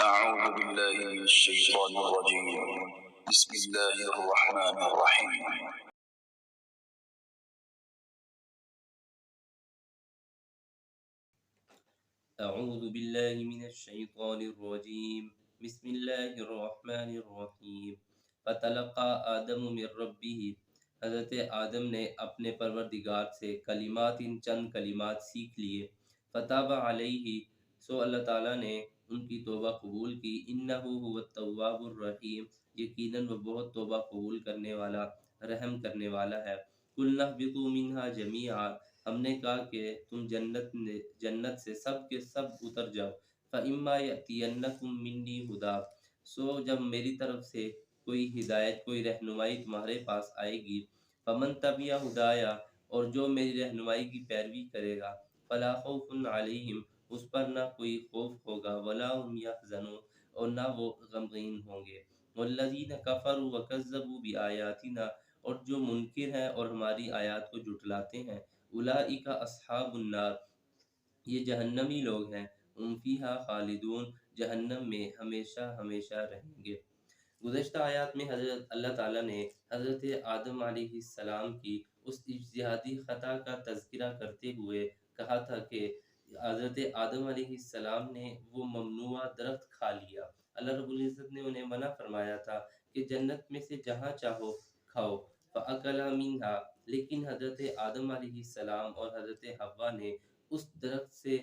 أعوذ بالله من الشيطان الرجيم بسم الله الرحمن الرحيم أعوذ بالله من الشيطان الرجيم بسم الله الرحمن الرحیم فتلقى آدم من ربه، حضرت آدم نے اپنے پروردگار سے کلمات چند کلمات سیکھ لیے۔ فتاب علیہ، سو اللہ تعالیٰ نے ان کی توبہ قبول کی۔ انہ هو التواب الرحیم، یقیناً وہ بہت توبہ قبول کرنے والا، رحم کرنے والا ہے۔ قلنا اهبطوا منها جميعا، ہم نے کہا کہ تم جنت سے سب کے سب اتر جاؤ۔ فَإِمَّا يَأْتِيَنَّكُم مِّنِّي هُدًى، سو جب میری طرف سے کوئی ہدایت، کوئی رہنمائی تمہارے پاس آئے گی، فَمَن تَبِعَ هُدَايَ، اور جو میری رہنمائی کی پیروی کرے گا، فَلَا خَوْفٌ عَلَيْهِمْ، اس پر نہ کوئی خوف ہوگا، وَلَا هُمْ يَحْزَنُونَ، اور نہ وہ غمگین ہوں گے۔ وَالَّذِينَ كَفَرُوا وَكَذَّبُوا بِآيَاتِنَا، اور جو منکر ہیں اور ہماری آیات کو جھٹلاتے ہیں، اولئک اصحاب النار، یہ جہنمی لوگ ہیں، ہم فیہا خالدون، جہنم میں ہمیشہ ہمیشہ رہیں گے۔ گزشتہ آیات میں حضرت اللہ تعالیٰ نے حضرت آدم علیہ السلام کی اس اجتہادی خطا کا تذکرہ کرتے ہوئے کہا تھا کہ حضرت آدم علیہ السلام نے وہ ممنوع درخت کھا لیا۔ اللہ رب العزت نے انہیں منع فرمایا تھا کہ جنت میں سے جہاں چاہو کھاؤ، فَأَكَلَا مِنْهَا، لیکن حضرت آدم علیہ السلام اور حضرت حوا نے اس درخت سے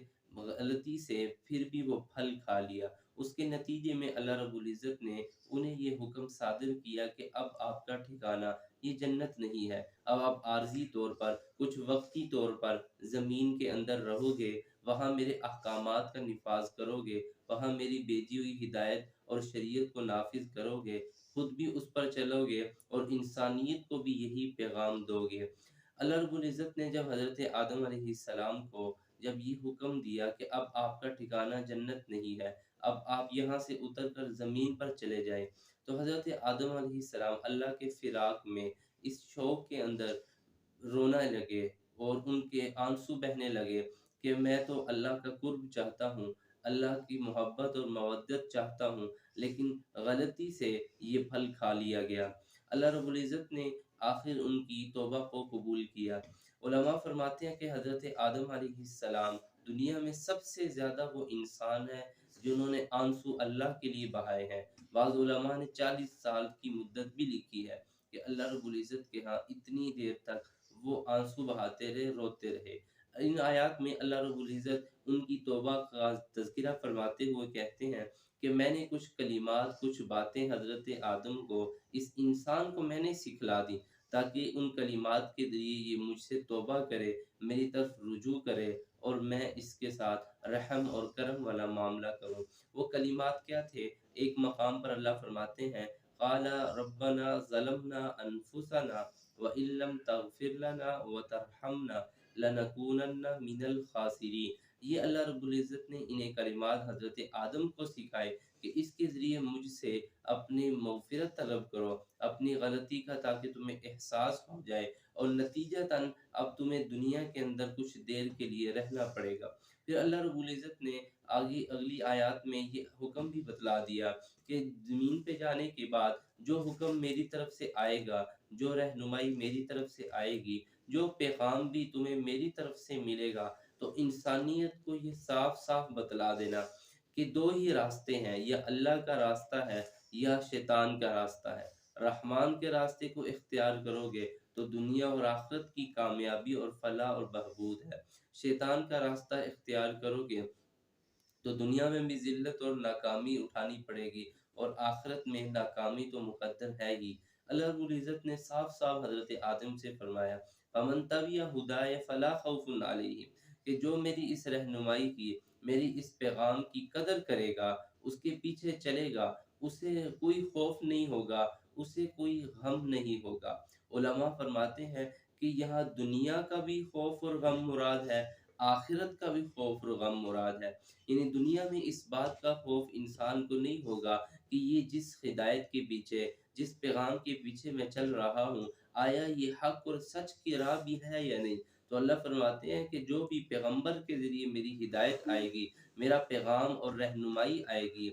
غلطی سے پھر بھی وہ پھل کھا لیا۔ اس کے نتیجے میں اللہ رب العزت نے انہیں یہ حکم صادر کیا کہ اب آپ کا ٹھکانہ یہ جنت نہیں ہے، اب آپ عارضی طور پر، کچھ وقتی طور پر زمین کے اندر رہو گے، وہاں میرے احکامات کا نفاذ کرو گے، وہاں میری بھیجی ہوئی ہدایت اور شریعت کو نافذ کرو گے، خود بھی اس پر چلو گے اور انسانیت کو بھی یہی پیغام دو گے۔ اللہ رب العزت نے جب حضرت آدم علیہ السلام کو جب یہ حکم دیا کہ اب آپ کا ٹھکانہ جنت نہیں ہے، اب آپ یہاں سے اتر کر زمین پر چلے جائیں، تو حضرت آدم علیہ السلام اللہ کے فراق میں اس شوق کے اندر رونا لگے اور ان کے آنسو بہنے لگے کہ میں تو اللہ کا قرب چاہتا ہوں، اللہ کی محبت اور مودت چاہتا ہوں، لیکن غلطی سے یہ پھل کھا لیا گیا۔ اللہ رب العزت نے آخر ان کی توبہ کو قبول کیا۔ علماء فرماتے ہیں کہ حضرت آدم علیہ السلام دنیا میں سب سے زیادہ وہ انسان ہے جنہوں نے آنسو اللہ کے لیے بہائے ہیں۔ بعض علماء نے 40 سال کی مدت بھی لکھی ہے کہ اللہ رب العزت کے ہاں اتنی دیر تک وہ آنسو بہاتے رہے، روتے رہے۔ ان آیات میں اللہ رب العزت ان کی توبہ کا تذکرہ فرماتے ہوئے کہتے ہیں کہ میں نے کچھ کلمات، کچھ باتیں حضرت آدم کو، اس انسان کو میں نے سکھلا دی تاکہ ان کلمات کے ذریعے یہ مجھ سے توبہ کرے، میری طرف رجوع کرے اور میں اس کے ساتھ رحم اور کرم والا معاملہ کروں۔ وہ کلمات کیا تھے؟ ایک مقام پر اللہ فرماتے ہیں قال ربنا ظلمنا انفسنا وان لم تغفر لنا وترحمنا لنکونن من الخاسرین۔ یہ اللہ رب العزت نے انہیں کلمات حضرت آدم کو سکھائے کہ اس کے ذریعے مجھ سے اپنی مغفرت طلب کرو، اپنی غلطی کا، تاکہ تمہیں احساس ہو جائے اور نتیجتاً اب تمہیں دنیا کے اندر کچھ دیر کے لیے رہنا پڑے گا۔ پھر اللہ رب العزت نے آگے اگلی آیات میں یہ حکم بھی بتلا دیا کہ زمین پہ جانے کے بعد جو حکم میری طرف سے آئے گا، جو رہنمائی میری طرف سے آئے گی، جو پیغام بھی تمہیں میری طرف سے ملے گا، تو انسانیت کو یہ صاف صاف بتلا دینا کہ دو ہی راستے ہیں، یا اللہ کا راستہ ہے یا شیطان کا راستہ ہے۔ رحمان کے راستے کو اختیار کرو گے تو دنیا اور آخرت کی کامیابی اور فلاح اور بہبود ہے۔ شیطان کا راستہ اختیار کرو گے تو دنیا میں بھی ذلت اور ناکامی اٹھانی پڑے گی اور آخرت میں ناکامی تو مقدر ہے ہی۔ اللہ رب العزت نے صاف صاف حضرت آدم سے فرمایا فَمَن تَبِعَ هُدَايَ فَلَا خَوْفٌ عَلَيْهِمْ، کہ جو میری اس رہنمائی کی، میری اس پیغام کی قدر کرے گا، اس کے پیچھے چلے گا، اسے کوئی خوف نہیں ہوگا، اسے کوئی غم نہیں ہوگا۔ علماء فرماتے ہیں کہ یہاں دنیا کا بھی خوف اور غم مراد ہے، آخرت کا بھی خوف اور غم مراد ہے۔ یعنی دنیا میں اس بات کا خوف انسان کو نہیں ہوگا کہ یہ جس ہدایت کے پیچھے، جس پیغام کے پیچھے میں چل رہا ہوں، آیا یہ حق اور سچ کی راہ بھی ہے یا نہیں۔ تو اللہ فرماتے ہیں کہ جو بھی پیغمبر کے ذریعے میری ہدایت آئے گی، میرا پیغام اور رہنمائی آئے گی،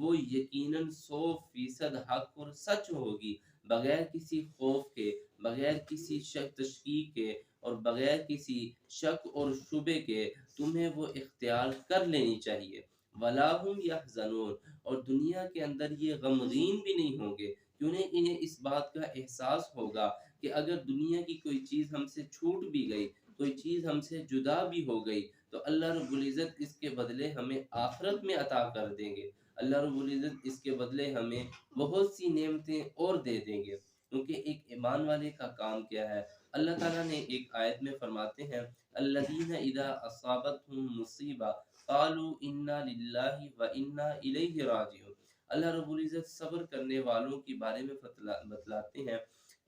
وہ یقیناً 100% حق اور سچ ہوگی، بغیر کسی خوف کے، بغیر کسی شک تشکیک کے اور بغیر کسی شک اور شبے کے تمہیں وہ اختیار کر لینی چاہیے۔ وَلَا هُمْ يَحْزَنُونَ، اور دنیا کے اندر یہ غمگین بھی نہیں ہوں گے، کیوں انہیں اس بات کا احساس ہوگا کہ اگر دنیا کی کوئی چیز ہم سے چھوٹ بھی گئی، کوئی چیز ہم سے جدا بھی ہو گئی، تو اللہ رب العزت اس کے بدلے ہمیں آخرت میں عطا کر دیں گے۔ اللہ رب العزت اس کے بدلے ہمیں بہت سی نعمتیں اور دے دیں گے، کیونکہ ایک ایمان والے کا کام کیا ہے؟ اللہ تعالیٰ نے ایک آیت میں فرماتے ہیں الذین اذا اصابتهم مصیبہ قالوا انا للہ و انا الیہ راجعون۔ اللہ رب العزت صبر کرنے والوں کے بارے میں بتلاتے ہیں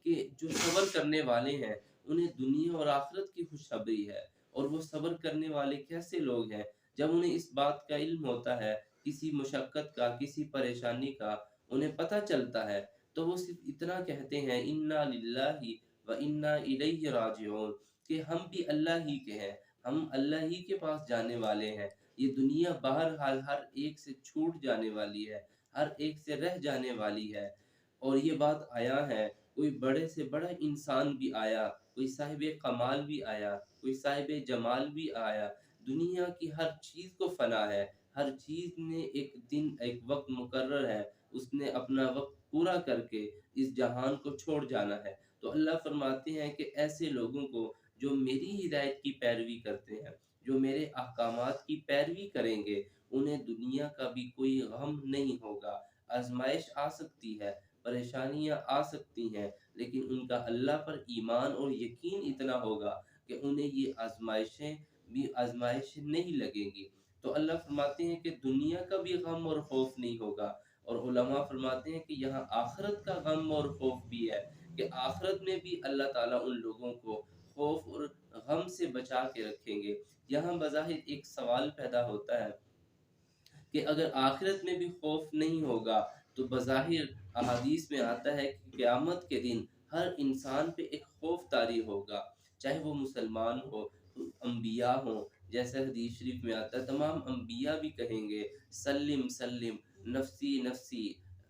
کہ جو صبر کرنے والے ہیں انہیں دنیا اور آخرت کی خوشخبری ہے۔ اور وہ صبر کرنے والے کیسے لوگ ہیں؟ جب انہیں اس بات کا علم ہوتا ہے، کسی مشقت کا، کسی پریشانی کا انہیں پتہ چلتا ہے، تو وہ صرف اتنا کہتے ہیں انا للہ و انا الیہ راجعون، کہ ہم بھی اللہ ہی کے ہیں، ہم اللہ ہی کے پاس جانے والے ہیں۔ یہ دنیا بہرحال ہر ایک سے چھوٹ جانے والی ہے، ہر ایک سے رہ جانے والی ہے۔ اور یہ بات آیا ہے، کوئی بڑے سے بڑا انسان بھی آیا، کوئی صاحب کمال بھی آیا، کوئی صاحب جمال بھی آیا، دنیا کی ہر چیز کو فنا ہے، ہر چیز نے ایک دن ایک وقت مقرر ہے، اس نے اپنا وقت پورا کر کے اس جہان کو چھوڑ جانا ہے۔ تو اللہ فرماتے ہیں کہ ایسے لوگوں کو جو میری ہدایت کی پیروی کرتے ہیں، جو میرے احکامات کی پیروی کریں گے، انہیں دنیا کا بھی کوئی غم نہیں ہوگا۔ آزمائش آ سکتی ہے، پریشانیاں آ سکتی ہیں، لیکن ان کا اللہ پر ایمان اور یقین اتنا ہوگا کہ انہیں یہ آزمائشیں بھی آزمائش نہیں لگیں گی۔ تو اللہ فرماتے ہیں کہ دنیا کا بھی غم اور خوف نہیں ہوگا، اور علماء فرماتے ہیں کہ یہاں آخرت کا غم اور خوف بھی ہے، کہ آخرت میں بھی اللہ تعالیٰ ان لوگوں کو خوف اور غم سے بچا کے رکھیں گے۔ یہاں بظاہر ایک سوال پیدا ہوتا ہے کہ اگر آخرت میں بھی خوف نہیں ہوگا تو بظاہر احادیث میں آتا ہے کہ قیامت کے دن ہر انسان پہ ایک خوف طاری ہوگا، چاہے وہ مسلمان ہو، انبیاء ہوں، جیسے حدیث شریف میں آتا ہے تمام انبیاء بھی کہیں گے سلم سلم، نفسی نفسی،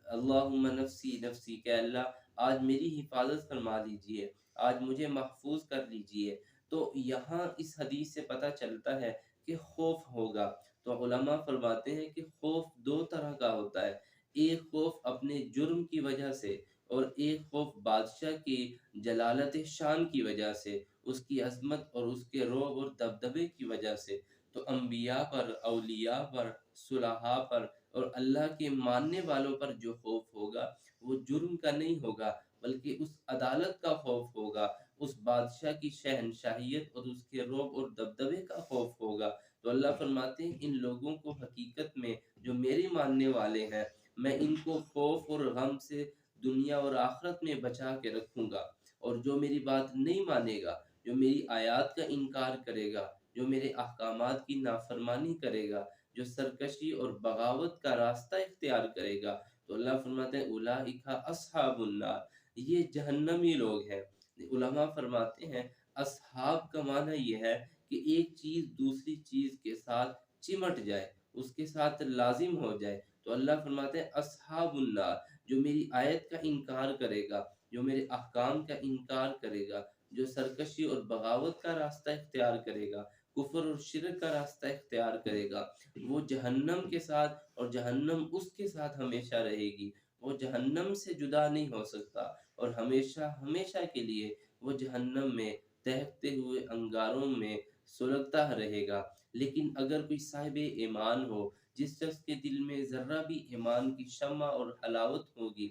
اللہم نفسی نفسی، کہ اللہ آج میری حفاظت فرما لیجئے، آج مجھے محفوظ کر لیجئے۔ تو یہاں اس حدیث سے پتہ چلتا ہے کہ خوف ہوگا۔ تو علماء فرماتے ہیں کہ خوف دو طرح کا ہوتا ہے، ایک خوف اپنے جرم کی وجہ سے، اور ایک خوف بادشاہ کی جلالت شان کی وجہ سے، اس کی عظمت اور اس کے رعب اور دبدبے کی وجہ سے۔ تو انبیاء پر، اولیاء پر، صلحاء پر اور اللہ کے ماننے والوں پر جو خوف ہوگا وہ جرم کا نہیں ہوگا، بلکہ اس عدالت کا خوف ہوگا، اس بادشاہ کی شہنشاہیت اور اس کے رعب اور دبدبے کا خوف ہوگا۔ تو اللہ فرماتے ہیں ان لوگوں کو حقیقت میں جو میری ماننے والے ہیں، میں ان کو خوف اور غم سے دنیا اور آخرت میں بچا کے رکھوں گا۔ اور جو میری بات نہیں مانے گا، جو میری آیات کا انکار کرے گا، جو میرے احکامات کی نافرمانی کرے گا، جو سرکشی اور بغاوت کا راستہ اختیار کرے گا، تو اللہ فرماتے ہیں اولئک اصحاب النار، یہ جہنمی لوگ ہیں۔ علماء فرماتے ہیں اصحاب کا معنی یہ ہے کہ ایک چیز دوسری چیز کے ساتھ چمٹ جائے، اس کے ساتھ لازم ہو جائے۔ تو اللہ فرماتے ہیں اصحاب النار، جو میری آیت کا انکار کرے گا، جو میرے احکام کا انکار کرے گا، جو سرکشی اور بغاوت کا راستہ اختیار کرے گا، کفر اور شرک کا راستہ اختیار کرے گا، وہ جہنم کے ساتھ، اور جہنم اس کے ساتھ ہمیشہ رہے گی، وہ جہنم سے جدا نہیں ہو سکتا، اور ہمیشہ ہمیشہ کے لیے وہ جہنم میں دہکتے ہوئے انگاروں میں سلگتا رہے گا۔ لیکن اگر کوئی صاحب ایمان ہو، جس شخص کے دل میں ذرہ بھی ایمان کی شمع اور حلاوت ہوگی،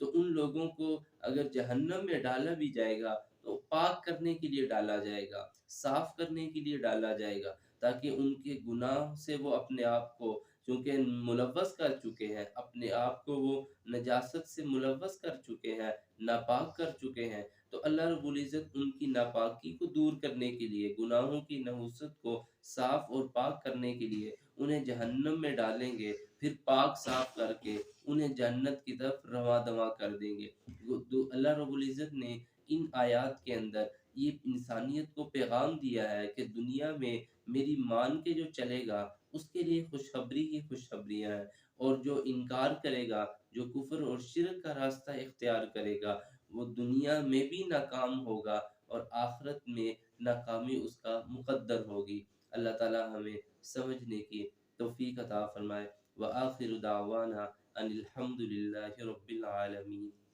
تو ان لوگوں کو اگر جہنم میں ڈالا بھی جائے گا تو پاک کرنے کے لیے ڈالا جائے گا، صاف کرنے کے لیے ڈالا جائے گا، تاکہ ان کے گناہ سے وہ اپنے آپ کو، چونکہ ملوث کر چکے ہیں، اپنے آپ کو وہ نجاست سے ملوث کر چکے ہیں، ناپاک کر چکے ہیں، تو اللہ رب العزت ان کی ناپاکی کو دور کرنے کے لیے، گناہوں کی نحوست کو صاف اور پاک کرنے کے لیے انہیں جہنم میں ڈالیں گے، پھر پاک صاف کر کے انہیں جنت کی طرف رواں دواں کر دیں گے۔ اللہ رب العزت نے ان آیات کے اندر یہ انسانیت کو پیغام دیا ہے کہ دنیا میں میری مان کے جو چلے گا اس کے لیے خوشخبری ہی خوشخبریاں ہیں، اور جو انکار کرے گا، جو کفر اور شرک کا راستہ اختیار کرے گا، وہ دنیا میں بھی ناکام ہوگا اور آخرت میں ناکامی اس کا مقدر ہوگی۔ اللہ تعالی ہمیں سمجھنے کی توفیق عطا فرمائے۔ وآخر دعوانا ان الحمد للہ رب العالمین۔